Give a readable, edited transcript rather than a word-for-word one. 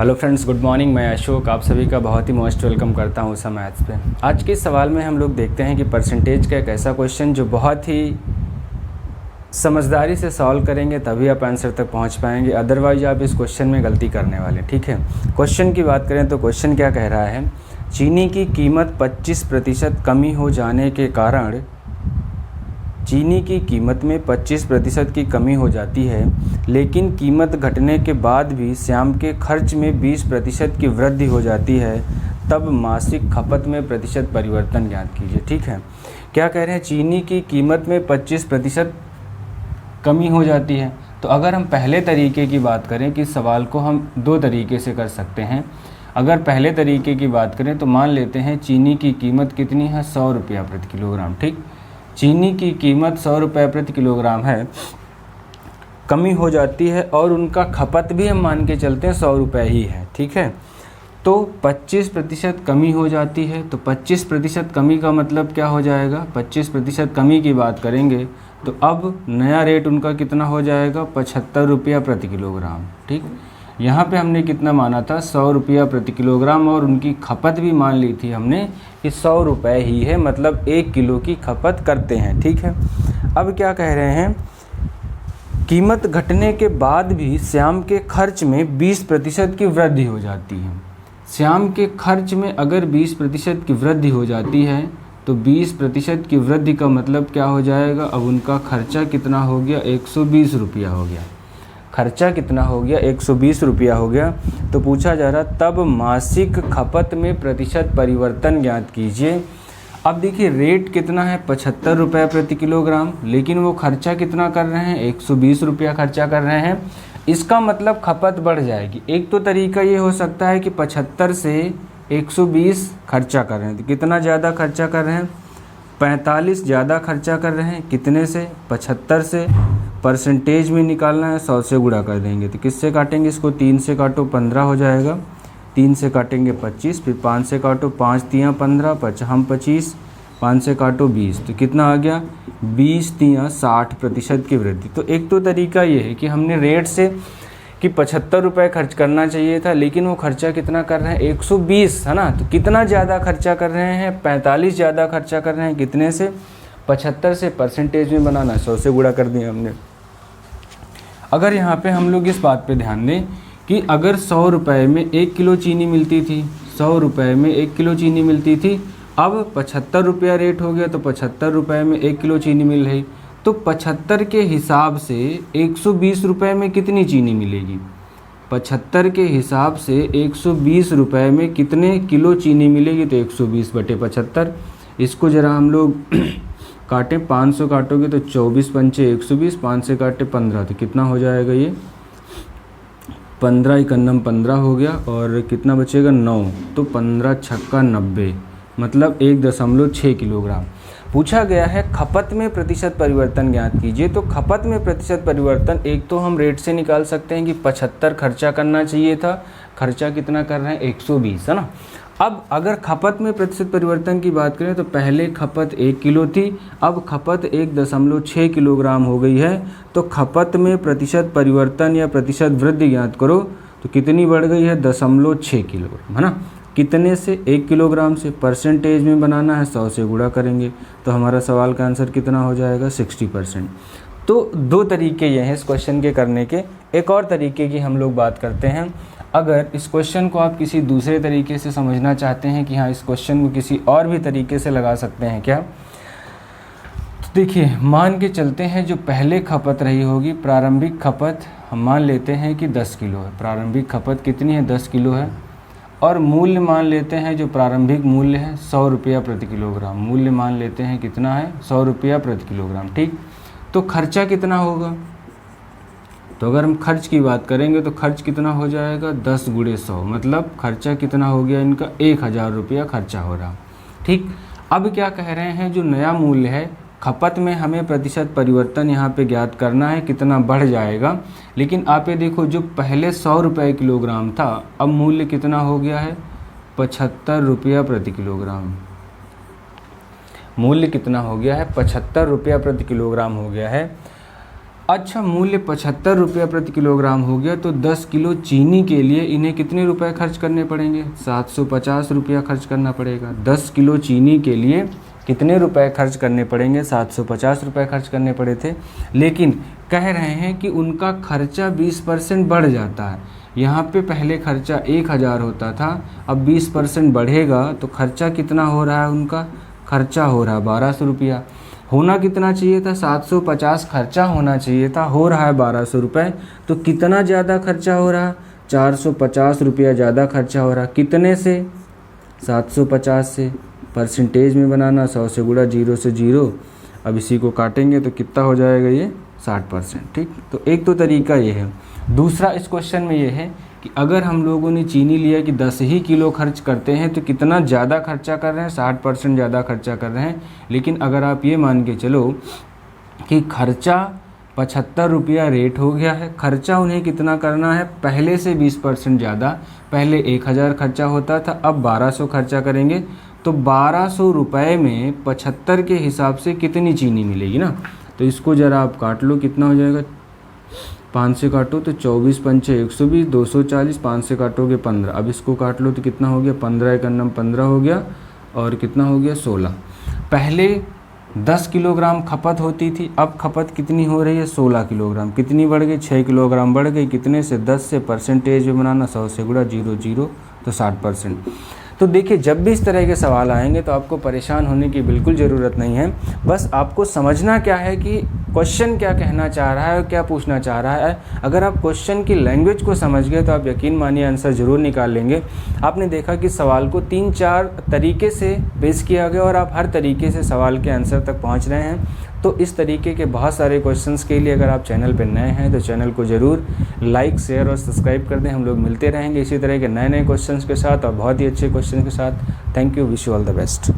Hello friends, good morning. मैं अशोक आप सभी का बहुत ही मोस्ट वेलकम करता हूँ उषा मैथ्स पे। आज के इस सवाल में हम लोग देखते हैं कि परसेंटेज का एक ऐसा क्वेश्चन जो बहुत ही समझदारी से सॉल्व करेंगे तभी आप आंसर तक पहुँच पाएंगे, अदरवाइज आप इस क्वेश्चन में गलती करने वाले। ठीक है, क्वेश्चन की बात करें तो क्वेश्चन क्या कह रहा है, चीनी की कीमत 25% कमी हो जाने के कारण चीनी की कीमत में 25% की कमी हो जाती है, लेकिन कीमत घटने के बाद भी श्याम के खर्च में 20% की वृद्धि हो जाती है, तब मासिक खपत में प्रतिशत परिवर्तन ज्ञात कीजिए। ठीक है, क्या कह रहे हैं, चीनी की कीमत में 25% कमी हो जाती है। तो अगर हम पहले तरीके की बात करें कि सवाल को हम दो तरीके से कर सकते हैं। अगर पहले तरीके की बात करें तो मान लेते हैं चीनी की कीमत कितनी है, 100 रुपया प्रति किलोग्राम। ठीक, चीनी की कीमत 100 रुपये प्रति किलोग्राम है, कमी हो जाती है और उनका खपत भी हम मान के चलते हैं 100 रुपये ही है। ठीक है, तो 25% कमी हो जाती है, तो 25% कमी का मतलब क्या हो जाएगा, 25% कमी की बात करेंगे तो अब नया रेट उनका कितना हो जाएगा, 75 रुपया प्रति किलोग्राम। ठीक, यहाँ पे हमने कितना माना था, 100 रुपया प्रति किलोग्राम, और उनकी खपत भी मान ली थी हमने कि 100 रुपये ही है, मतलब 1 किलो की खपत करते हैं। ठीक है, अब क्या कह रहे हैं, कीमत घटने के बाद भी श्याम के खर्च में 20% की वृद्धि हो जाती है। श्याम के खर्च में अगर 20% की वृद्धि हो जाती है तो 20% की वृद्धि का मतलब क्या हो जाएगा, अब उनका खर्चा कितना हो गया, 120 रुपया हो गया। खर्चा कितना हो गया, 120 रुपया हो गया। तो पूछा जा रहा तब मासिक खपत में प्रतिशत परिवर्तन ज्ञात कीजिए। अब देखिए रेट कितना है, 75 रुपये प्रति किलोग्राम, लेकिन वो खर्चा कितना कर रहे हैं, 120 रुपया खर्चा कर रहे हैं। इसका मतलब खपत बढ़ जाएगी। एक तो तरीका ये हो सकता है कि 75 से 120 खर्चा कर रहे हैं, तो कितना ज़्यादा खर्चा कर रहे हैं, 45 ज़्यादा खर्चा कर रहे हैं। कितने से, 75 से। परसेंटेज में निकालना है, 100 से गुणा कर देंगे, तो किससे काटेंगे इसको, 3 से काटो 15 हो जाएगा, 3 से काटेंगे 25, फिर 5 से काटो, 5 तियाँ 15, 5 हम 25, 5 से काटो 20, तो कितना आ गया, 20 तियाँ 60% की वृद्धि। तो एक तो तरीका ये है कि हमने रेट से कि 75 रुपये खर्च करना चाहिए था, लेकिन वो खर्चा कितना कर रहे हैं, 120 है ना, तो कितना ज़्यादा खर्चा कर रहे हैं, 45 ज़्यादा खर्चा कर रहे हैं। कितने से, 75 से। परसेंटेज में बनाना, 100 से गुणा कर दिया हमने। अगर यहाँ पे हम लोग इस बात पे ध्यान दें कि अगर 100 रुपये में 1 किलो चीनी मिलती थी, 100 रुपये में 1 किलो चीनी मिलती थी, अब 75 रुपया रेट हो गया, तो 75 रुपये में 1 किलो चीनी मिल रही, तो 75 के हिसाब से 120 रुपये में कितनी चीनी मिलेगी, 75 के हिसाब से 120 रुपये में कितने किलो चीनी मिलेगी, तो 120/75। इसको ज़रा हम लोग काटें, 500 काटोगे तो 24 पंचे 120, 5 से काटे 15, तो कितना हो जाएगा ये, 15 इकन्नम 15 हो गया, और कितना बचेगा 9, तो 15 छक्का 90, मतलब 1.6 किलोग्राम। पूछा गया है खपत में प्रतिशत परिवर्तन ज्ञात कीजिए। तो खपत में प्रतिशत परिवर्तन एक तो हम रेट से निकाल सकते हैं कि 75 खर्चा करना चाहिए था, खर्चा कितना कर रहे हैं, 120 है ना। अब अगर खपत में प्रतिशत परिवर्तन की बात करें तो पहले खपत 1 किलो थी, अब खपत 1.6 किलोग्राम हो गई है। तो खपत में प्रतिशत परिवर्तन या प्रतिशत वृद्धि ज्ञात करो, तो कितनी बढ़ गई है, 0.6 किलोग्राम है ना। कितने से, 1 किलोग्राम से। परसेंटेज में बनाना है, 100 से गुणा करेंगे, तो हमारा सवाल का आंसर कितना हो जाएगा, 60%। तो दो तरीके ये हैं इस क्वेश्चन के करने के। एक और तरीके की हम लोग बात करते हैं। अगर इस क्वेश्चन को आप किसी दूसरे तरीके से समझना चाहते हैं कि हाँ इस क्वेश्चन को किसी और भी तरीके से लगा सकते हैं क्या, तो देखिए मान के चलते हैं जो पहले खपत रही होगी, प्रारंभिक खपत हम मान लेते हैं कि 10 किलो है। प्रारंभिक खपत कितनी है, 10 किलो है, और मूल्य मान लेते हैं जो प्रारंभिक मूल्य है 100 रुपया प्रति किलोग्राम। मूल्य मान लेते हैं कितना है, 100 रुपया प्रति किलोग्राम। ठीक, तो खर्चा कितना होगा, तो अगर हम खर्च की बात करेंगे तो खर्च कितना हो जाएगा, 10 × 100, मतलब खर्चा कितना हो गया इनका, 1000 रुपया खर्चा हो रहा। ठीक, अब क्या कह रहे हैं, जो नया मूल्य है खपत में हमें प्रतिशत परिवर्तन यहाँ पे ज्ञात करना है, कितना बढ़ जाएगा। लेकिन आप ये देखो जो पहले 100 रुपये किलोग्राम था, अब मूल्य कितना हो गया है, 75 रुपया प्रति किलोग्राम। मूल्य कितना हो गया है, 75 रुपया प्रति किलोग्राम हो गया है। अच्छा, मूल्य 75 रुपया प्रति किलोग्राम हो गया, तो 10 किलो चीनी के लिए इन्हें कितने रुपए खर्च करने पड़ेंगे? 750 रुपया खर्च करना पड़ेगा। 10 किलो चीनी के लिए कितने रुपए खर्च करने पड़ेंगे? 750 रुपये खर्च करने पड़े थे। लेकिन कह रहे हैं कि उनका खर्चा 20% बढ़ जाता है। यहाँ पे पहले खर्चा 1000 होता था, अब 20% बढ़ेगा तो खर्चा कितना हो रहा है? उनका खर्चा हो रहा है 1200 रुपया। होना कितना चाहिए था? 750 खर्चा होना चाहिए था, हो रहा है 1200 रुपये। तो कितना ज़्यादा खर्चा हो रहा है? 450 रुपया ज़्यादा खर्चा हो रहा। कितने से? 750 से। परसेंटेज में बनाना, 100 से गुणा, 0 से 0। अब इसी को काटेंगे तो कितना हो जाएगा? ये 60%। ठीक, तो एक तो तरीका ये है। दूसरा इस क्वेश्चन में ये है कि अगर हम लोगों ने चीनी लिया कि 10 ही किलो खर्च करते हैं तो कितना ज़्यादा खर्चा कर रहे हैं? 60% ज़्यादा खर्चा कर रहे हैं। लेकिन अगर आप ये मान के चलो कि खर्चा 75 रुपया रेट हो गया है, खर्चा उन्हें कितना करना है? पहले से 20% ज़्यादा। पहले 1000 खर्चा होता था, अब 1200 खर्चा करेंगे। तो 1200 रुपये में 75 के हिसाब से कितनी चीनी मिलेगी ना? तो इसको ज़रा आप काट लो, कितना हो जाएगा? 5 से काटो तो 24 पंचे 120, 240, 5 से काटोगे 15। अब इसको काट लो तो कितना हो गया? 15 एक अन्नम 15 हो गया, और कितना हो गया? 16। पहले 10 किलोग्राम खपत होती थी, अब खपत कितनी हो रही है? 16 किलोग्राम। कितनी बढ़ गई? 6 किलोग्राम बढ़ गई। कितने से? 10 से। परसेंटेज में बनाना, 100 से गुणा, 0 0, तो 60%। तो देखिए, जब भी इस तरह के सवाल आएंगे तो आपको परेशान होने की बिल्कुल ज़रूरत नहीं है। बस आपको समझना क्या है कि क्वेश्चन क्या कहना चाह रहा है और क्या पूछना चाह रहा है। अगर आप क्वेश्चन की लैंग्वेज को समझ गए तो आप यकीन मानिए आंसर ज़रूर निकाल लेंगे। आपने देखा कि सवाल को 3-4 तरीके से पेश किया गया और आप हर तरीके से सवाल के आंसर तक पहुँच रहे हैं। तो इस तरीके के बहुत सारे क्वेश्चंस के लिए अगर आप चैनल पर नए हैं तो चैनल को ज़रूर लाइक, शेयर और सब्सक्राइब कर दें। हम लोग मिलते रहेंगे इसी तरह के नए नए क्वेश्चंस के साथ और बहुत ही अच्छे क्वेश्चन के साथ। Thank you, wish you all the best.